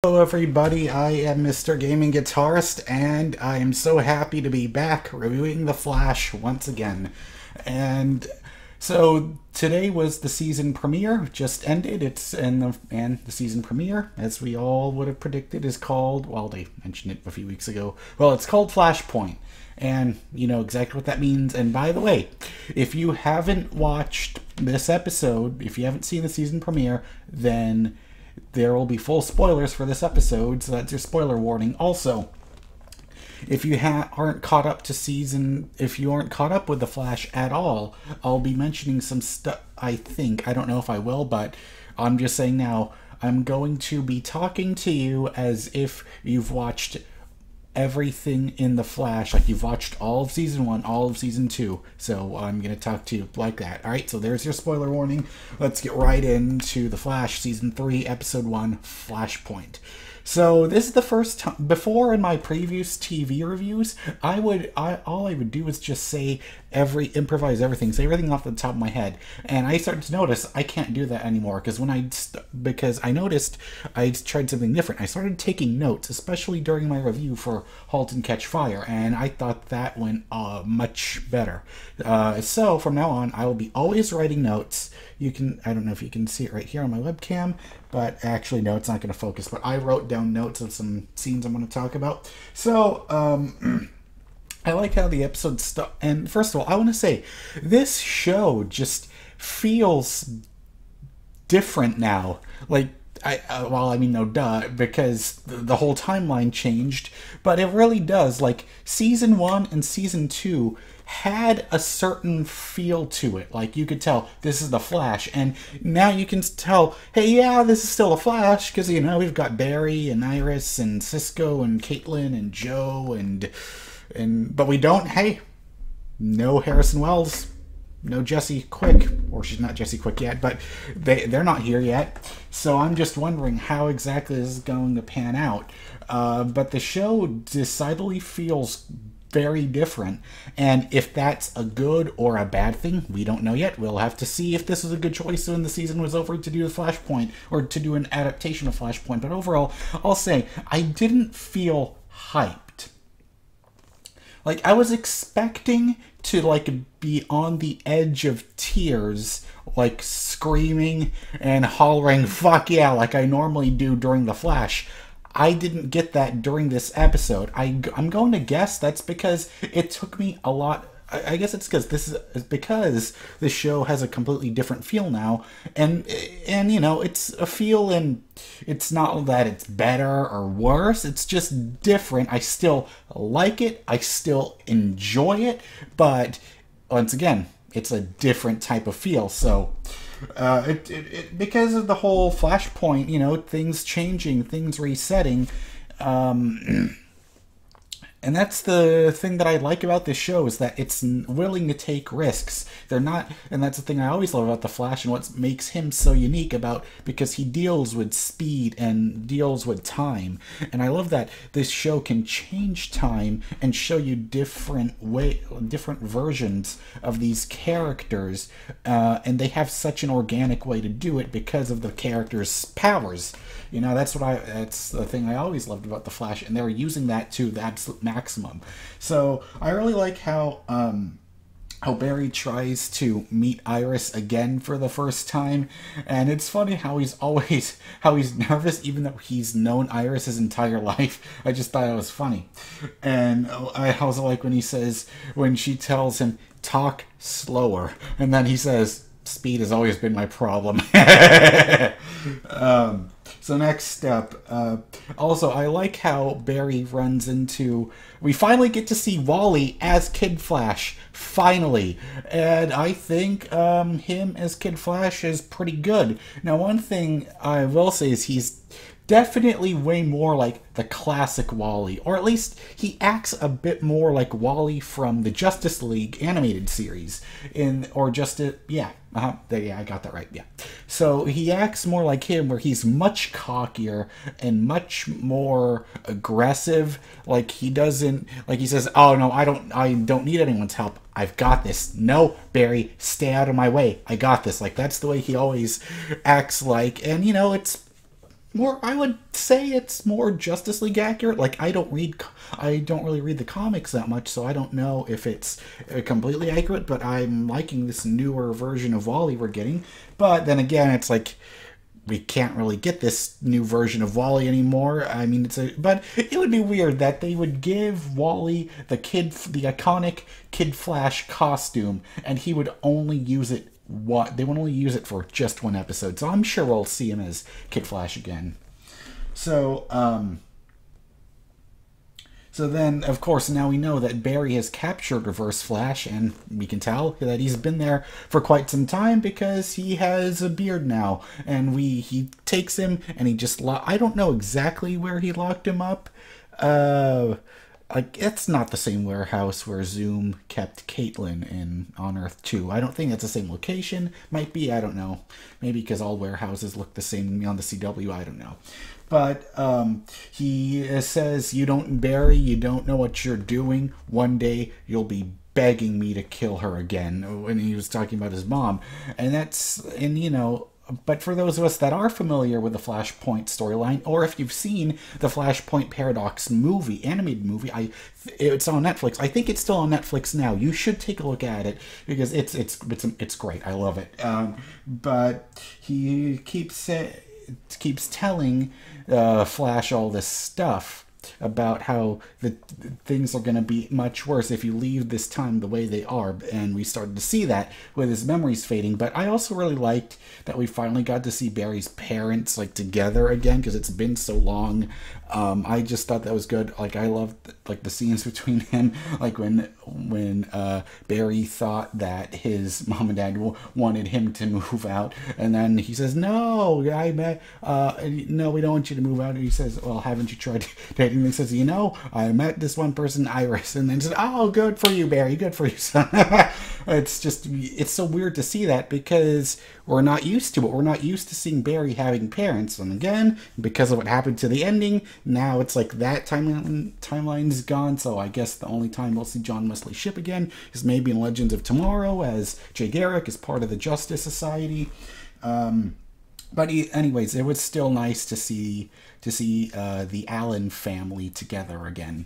Hello everybody, I am MrGamingGuitarist, and I am so happy to be back reviewing The Flash once again. And so today was the season premiere, just ended. And the season premiere, as we all would have predicted, is called, well, they mentioned it a few weeks ago, well, it's called Flashpoint. And you know exactly what that means. And by the way, if you haven't watched this episode, if you haven't seen the season premiere, then there will be full spoilers for this episode, so that's your spoiler warning. Also, if you aren't caught up with The Flash at all, I'll be mentioning some stuff. I don't know if I will, but I'm just saying now, I'm going to be talking to you as if you've watched everything in The Flash, like you've watched all of season 1, all of season 2. So I'm going to talk to you like that. Alright, so there's your spoiler warning. Let's get right into The Flash, season 3, episode 1, Flashpoint. So this is the first time. Before, in my previous TV reviews, all I would do is just say improvise everything, say everything off the top of my head. And I started to notice I can't do that anymore, because I noticed I tried something different. I started taking notes, especially during my review for *Halt and Catch Fire*, and I thought that went much better. So from now on, I will be always writing notes. I don't know if you can see it right here on my webcam, but actually, no, it's not going to focus. But I wrote down notes of some scenes I'm going to talk about. So, I like how the episode stuff. And first of all, I want to say this show just feels different now. Like, no, duh, because the whole timeline changed, but it really does. Like, season 1 and season 2 had a certain feel to it. Like, you could tell this is the Flash, and now you can tell, hey, yeah, this is still the Flash, because, you know, we've got Barry and Iris and Cisco and Caitlin and Joe but we don't, hey, no Harrison Wells, no Jesse Quick, or she's not Jesse Quick yet, but they're not here yet. So I'm just wondering how exactly this is going to pan out. But the show decidedly feels very different, and if that's a good or a bad thing, we don't know yet. We'll have to see if this was a good choice when the season was over to do the Flashpoint, or to do an adaptation of Flashpoint. But overall, I'll say I didn't feel hyped. Like, I was expecting to, like, be on the edge of tears, like, screaming and hollering, fuck yeah, like I normally do during The Flash. I didn't get that during this episode. I'm going to guess that's because it took me a lot. I guess it's because this show has a completely different feel now, and you know, it's a feel, and it's not that it's better or worse. It's just different. I still like it. I still enjoy it, but once again, it's a different type of feel. So. Because of the whole Flashpoint, you know, things changing, things resetting, and that's the thing that I like about this show, is that it's willing to take risks. They're not, and that's the thing I always love about The Flash, and what makes him so unique because he deals with speed and deals with time. And I love that this show can change time and show you different versions of these characters, and they have such an organic way to do it because of the characters' powers. You know, that's the thing I always loved about The Flash, and they were using that to the absolute maximum. So I really like how Barry tries to meet Iris again for the first time, and it's funny how he's nervous even though he's known Iris his entire life. I just thought it was funny. And I also like when she tells him, talk slower, and then he says, speed has always been my problem. So next up, also, I like how Barry runs into... We finally get to see Wally as Kid Flash, finally. And I think him as Kid Flash is pretty good. Now, one thing I will say is he's definitely way more like the classic Wally, or at least he acts a bit more like Wally from the Justice League animated series, I got that right, yeah. So he acts more like him, where he's much cockier and much more aggressive. Like, he says, oh no, I don't need anyone's help. I've got this. No, Barry, stay out of my way. I got this. Like, that's the way he always acts like, and you know, it's more, I would say it's more Justice League accurate. Like, I don't really read the comics that much, so I don't know if it's completely accurate, but I'm liking this newer version of Wally we're getting. But then again, it's like, we can't really get this new version of Wally anymore. I mean, but it would be weird that they would give Wally the iconic Kid Flash costume, and he would only use it. They would only use it for just one episode. So I'm sure we'll see him as Kid Flash again. So, so then, of course, now we know that Barry has captured Reverse Flash, and we can tell that he's been there for quite some time because he has a beard now. And he takes him, and he just I don't know exactly where he locked him up. Like, it's not the same warehouse where Zoom kept Caitlin on Earth 2. I don't think that's the same location. Might be, I don't know. Maybe because all warehouses look the same on the CW, I don't know. But he says, Barry, you don't know what you're doing. One day you'll be begging me to kill her again. When he was talking about his mom. But for those of us that are familiar with the Flashpoint storyline, or if you've seen the Flashpoint Paradox animated movie, it's on Netflix. I think it's still on Netflix now. You should take a look at it because it's great. I love it. But he keeps telling Flash all this stuff about how the things are going to be much worse if you leave this time the way they are, and we started to see that with his memories fading. But I also really liked that we finally got to see Barry's parents like together again, because it's been so long. I just thought that was good. Like, I loved like the scenes between him, like when Barry thought that his mom and dad wanted him to move out, and then he says, no, we don't want you to move out. And he says, well, haven't you tried dating? And he says, I met this one person, Iris, and then said, oh, good for you, Barry, good for you, son. It's so weird to see that because we're not used to it. We're not used to seeing Barry having parents. And again, because of what happened to the ending, now it's like that timeline's gone. So I guess the only time we'll see John Wesley Shipp again is maybe in Legends of Tomorrow as Jay Garrick as part of the Justice Society. Anyways, it was still nice to see the Allen family together again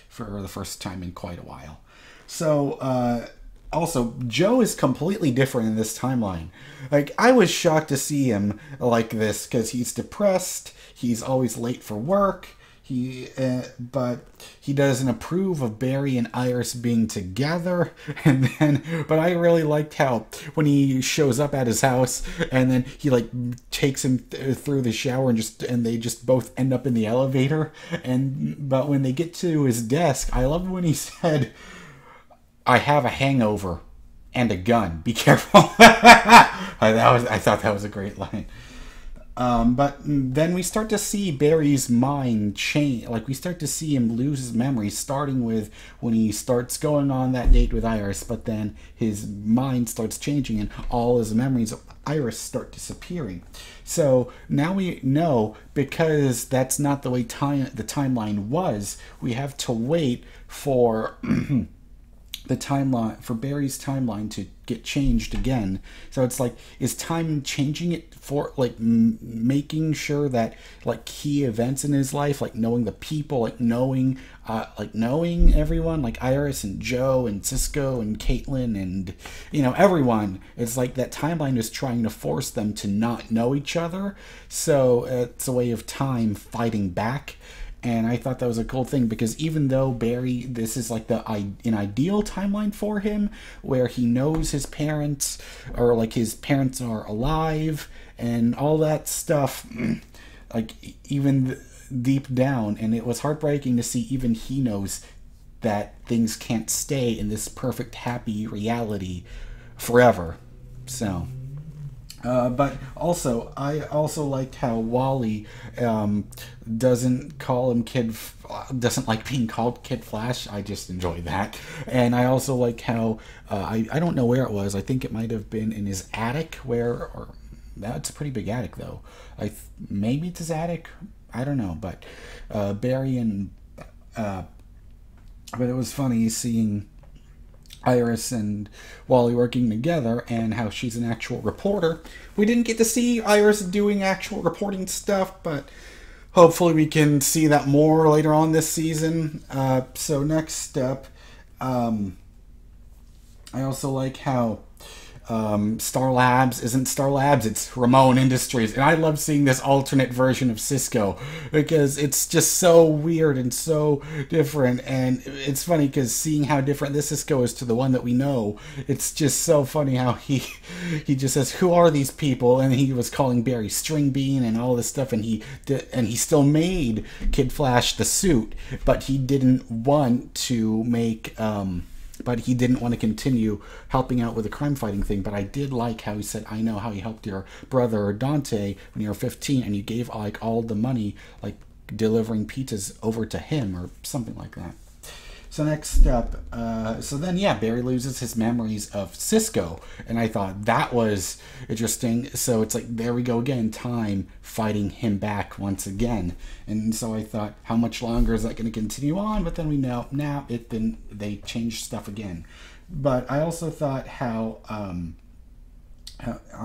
for the first time in quite a while. So, also, Joe is completely different in this timeline. Like, I was shocked to see him like this because he's depressed. He's always late for work. But he doesn't approve of Barry and Iris being together. But I really liked how when he shows up at his house and then he like takes him through the shower and they just both end up in the elevator. But when they get to his desk, I love when he said, I have a hangover and a gun. Be careful. I thought that was a great line. But then we start to see Barry's mind change. Like, we start to see him lose his memory, starting with when he starts going on that date with Iris, but then his mind starts changing and all his memories of Iris start disappearing. So now we know, because that's not the way the timeline was, we have to wait for the timeline, for Barry's timeline to get changed again. So it's like, is time changing it for like making sure that like key events in his life, like knowing the people, like knowing everyone, like Iris and Joe and Cisco and Caitlin and everyone, it's like that timeline is trying to force them to not know each other. So it's a way of time fighting back. And I thought that was a cool thing, because even though Barry, this is like an ideal timeline for him, where he knows his parents, or like his parents are alive and all that stuff, like even deep down, and it was heartbreaking to see even he knows that things can't stay in this perfect happy reality forever. So but also, I also liked how Wally doesn't like being called Kid Flash. I just enjoyed that. And I also like how, I don't know where it was. I think it might have been in his attic, that's a pretty big attic though. Maybe it's his attic. I don't know. But Barry and, but it was funny seeing Iris and Wally working together and how she's an actual reporter. We didn't get to see Iris doing actual reporting stuff, but hopefully we can see that more later on this season. So next up, I also like how Star Labs isn't Star Labs, it's Ramon Industries. And I love seeing this alternate version of Cisco because it's just so weird and so different. And it's funny because seeing how different this Cisco is to the one that we know, it's just so funny how he just says, who are these people? And he was calling Barry String Bean and all this stuff, and he still made Kid Flash the suit, but he didn't want to make but he didn't want to continue helping out with the crime fighting thing. But I did like how he said, I know how you helped your brother Dante when you were 15 and you gave like all the money, like delivering pizzas over to him or something like that. So next up, so then yeah, Barry loses his memories of Cisco, and I thought that was interesting. So it's like, there we go again, time fighting him back once again. And so I thought, how much longer is that going to continue on? But then we know now they changed stuff again. But I also thought how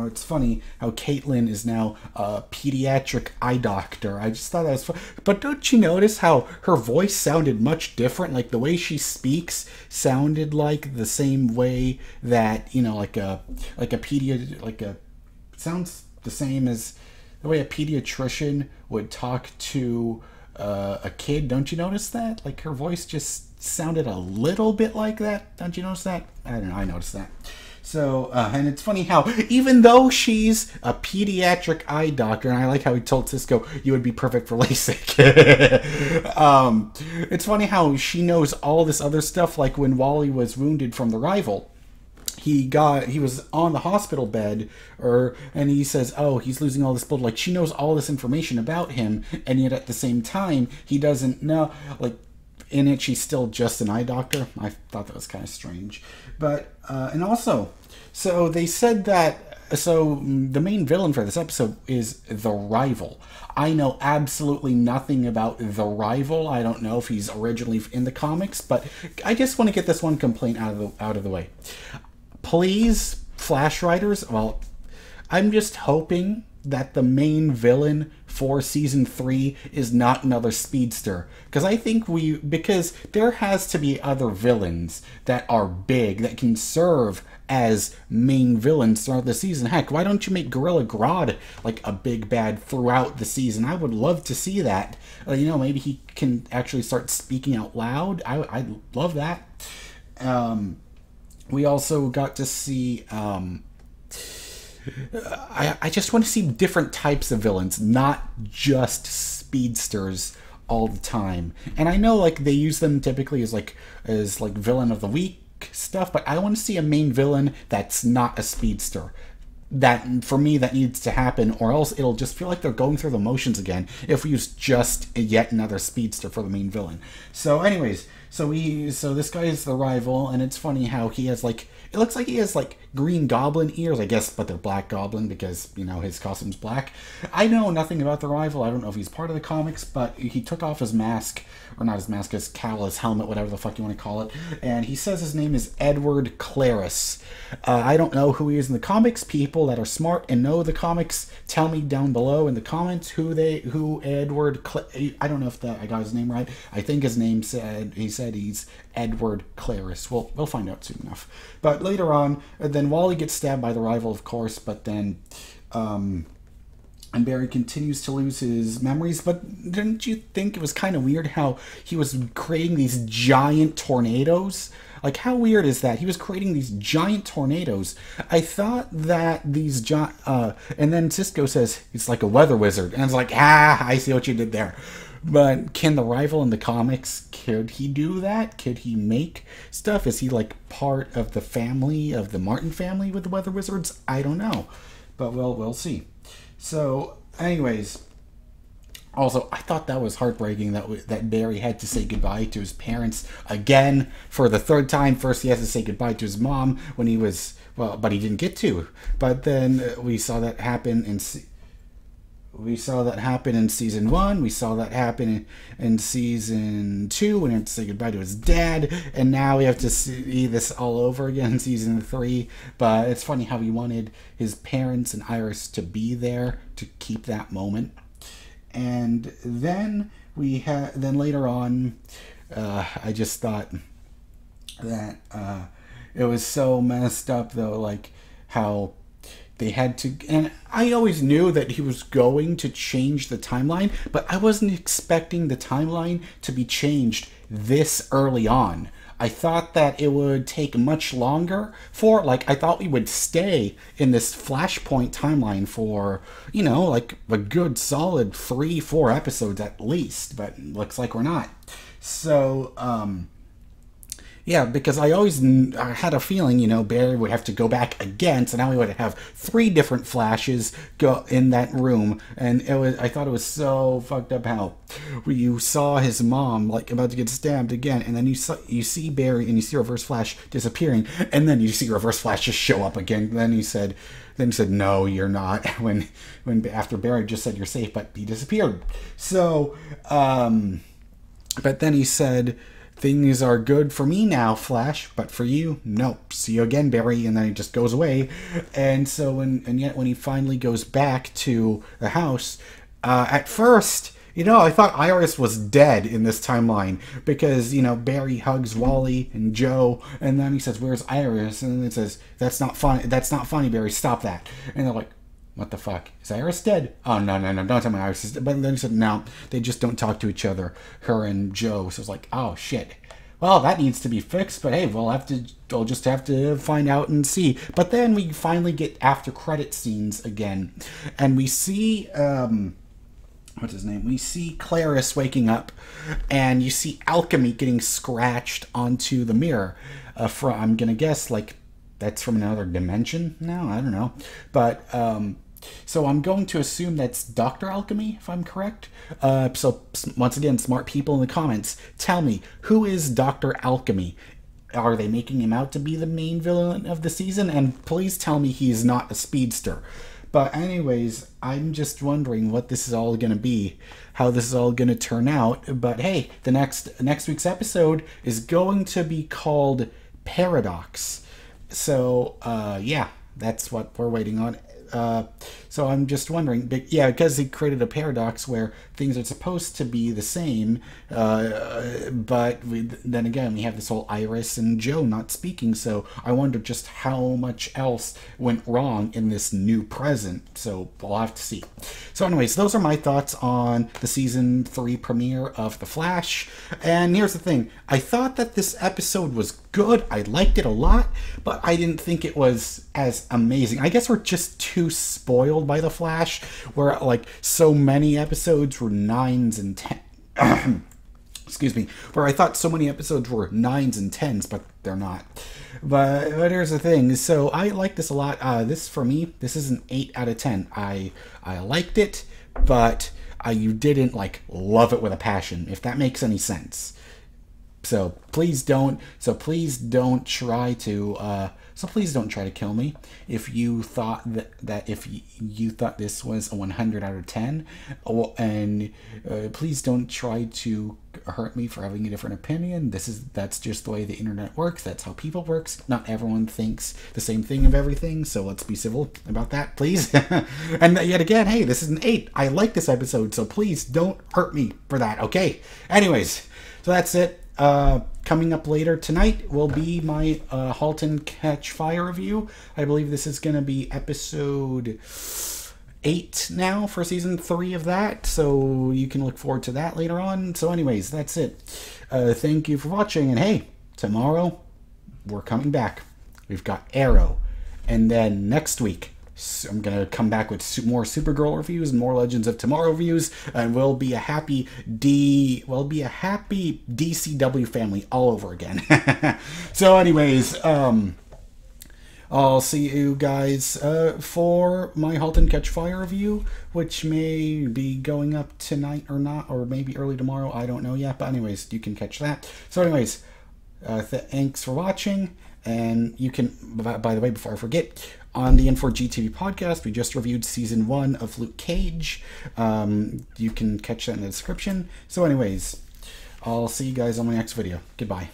it's funny how Caitlin is now a pediatric eye doctor. I just thought that was fun. But don't you notice how her voice sounded much different? Like the way she speaks sounded like the same way that, you know, sounds the same as the way a pediatrician would talk to a kid. Don't you notice that? Like her voice just sounded a little bit like that. Don't you notice that? I don't know. I noticed that. So, and it's funny how, even though she's a pediatric eye doctor, and I like how he told Cisco, you would be perfect for LASIK. It's funny how she knows all this other stuff, like when Wally was wounded from the rival. He was on the hospital bed, and he says, oh, he's losing all this blood. Like, she knows all this information about him, and yet at the same time, he doesn't know, like, in it, she's still just an eye doctor. I thought that was kind of strange. But, and also, so they said that, so the main villain for this episode is the Rival. I know absolutely nothing about the Rival. I don't know if he's originally in the comics, but I just want to get this one complaint out of the way. Please, Flash writers, well, I'm just hoping that the main villain for season 3 is not another speedster, because I think because there has to be other villains that are big that can serve as main villains throughout the season. Heck, why don't you make Gorilla Grodd like a big bad throughout the season? I would love to see that. You know, maybe he can actually start speaking out loud. I'd love that. We also got to see I just want to see different types of villains, not just speedsters all the time. And I know like they use them typically as like villain of the week stuff, but I want to see a main villain that's not a speedster. That, for me, that needs to happen, or else it'll just feel like they're going through the motions again if we use just yet another speedster for the main villain. So anyways, so this guy is the Rival, and it's funny how he has like, it looks like he has like Green Goblin ears, I guess, but they're Black Goblin because, you know, his costume's black. I know nothing about the Rival. I don't know if he's part of the comics, but he took off his mask, or not his mask, his cowl, his helmet, whatever the fuck you want to call it, and he says his name is Edward Claris. I don't know who he is in the comics. People that are smart and know the comics, tell me down below in the comments who Edward I don't know if I got his name right. I think his name he said he's Edward Claris. We'll find out soon enough. But later on, then Wally gets stabbed by the Rival, of course, but then and Barry continues to lose his memories. But didn't you think it was kind of weird how he was creating these giant tornadoes? Like, how weird is that? He was creating these giant tornadoes. I thought that these giant... and then Cisco says, it's like a weather wizard. And it's like, I see what you did there. But can the Rival in the comics, could he do that? Could he make stuff? Is he, like, part of the family, of the Martin family with the weather wizards? I don't know. But we'll see. So, anyways... Also, I thought that was heartbreaking that Barry had to say goodbye to his parents again for the third time. First, he has to say goodbye to his mom when he was, well, but he didn't get to. But then we saw that happen in... we saw that happen in season 1. We saw that happen in season 2 when he had to say goodbye to his dad. And now we have to see this all over again in season 3. But it's funny how he wanted his parents and Iris to be there to keep that moment. And then then later on, I just thought that it was so messed up, though, like how they had to, and I always knew that he was going to change the timeline, but I wasn't expecting the timeline to be changed this early on. I thought that it would take much longer for, like, I thought we would stay in this Flashpoint timeline for, you know, like a good solid 3-4 episodes at least, but looks like we're not. So, yeah, because I had a feeling, you know, Barry would have to go back again, so now we would have 3 different Flashes go in that room, and I thought it was so fucked up how you saw his mom, like, about to get stabbed again, and then you see Barry, and you see Reverse Flash disappearing, and then you see Reverse Flash just show up again. Then he said, no, you're not, when after Barry just said you're safe, but he disappeared. So, but then he said, things are good for me now, Flash, but for you, nope. See you again, Barry, and then he just goes away. And so, yet when he finally goes back to the house, at first, you know, I thought Iris was dead in this timeline because, you know, Barry hugs Wally and Joe, and then he says, "Where's Iris?" And then it says, "That's not funny. That's not funny, Barry. Stop that." And they're like, what the fuck? Is Iris dead? Oh, no, don't tell me Iris is dead. But then he said, no, they just don't talk to each other, her and Joe. So it's like, oh, shit. Well, that needs to be fixed, but hey, we'll just have to find out and see. But then we finally get after credit scenes again. And we see, what's his name? We see Clarice waking up, and you see Alchemy getting scratched onto the mirror. I'm going to guess, like, that's from another dimension now? I don't know. But, so I'm going to assume that's Dr. Alchemy, if I'm correct. So, once again, smart people in the comments, tell me, who is Dr. Alchemy? Are they making him out to be the main villain of the season? And please tell me he's not a speedster. But anyways, I'm just wondering what this is all going to be, how this is all going to turn out. But hey, the next week's episode is going to be called Paradox. So, yeah, that's what we're waiting on. So I'm just wondering, yeah, because he created a paradox where things are supposed to be the same, but then again, we have this whole Iris and Joe not speaking, so I wonder just how much else went wrong in this new present, so we'll have to see. So anyways, those are my thoughts on the Season 3 premiere of The Flash, and here's the thing, I thought that this episode was good, I liked it a lot, but I didn't think it was as amazing. I guess we're just too spoiled by The Flash, where like so many episodes were 9s and 10s. Excuse me, where I thought so many episodes were 9s and 10s, but they're not. But here's the thing, so I like this a lot. This, for me, this is an 8 out of 10. I liked it, but you didn't like love it with a passion, if that makes any sense. So please don't try to kill me if you thought that if you thought this was a 100 out of 10, and please don't try to hurt me for having a different opinion. That's just the way the internet works. That's how people works. Not everyone thinks the same thing of everything, so let's be civil about that, please. And yet again, hey, this is an 8. I like this episode, so please don't hurt me for that, okay? Anyways, so that's it. Coming up later tonight will be my Halt and Catch Fire review. I believe this is going to be episode 8 now for season 3 of that, so you can look forward to that later on. So anyways, that's it. Thank you for watching, and hey, tomorrow we're coming back. We've got Arrow, and then next week I'm going to come back with more Supergirl reviews and more Legends of Tomorrow reviews, and we'll be a happy DCW family all over again. So anyways, I'll see you guys for my Halt and Catch Fire review, which may be going up tonight or not, or maybe early tomorrow. I don't know yet, but anyways, you can catch that. So anyways, thanks for watching, And you can, by the way, before I forget, on the N4GTV podcast, we just reviewed season 1 of Luke Cage. You can catch that in the description. So anyways, I'll see you guys on my next video. Goodbye.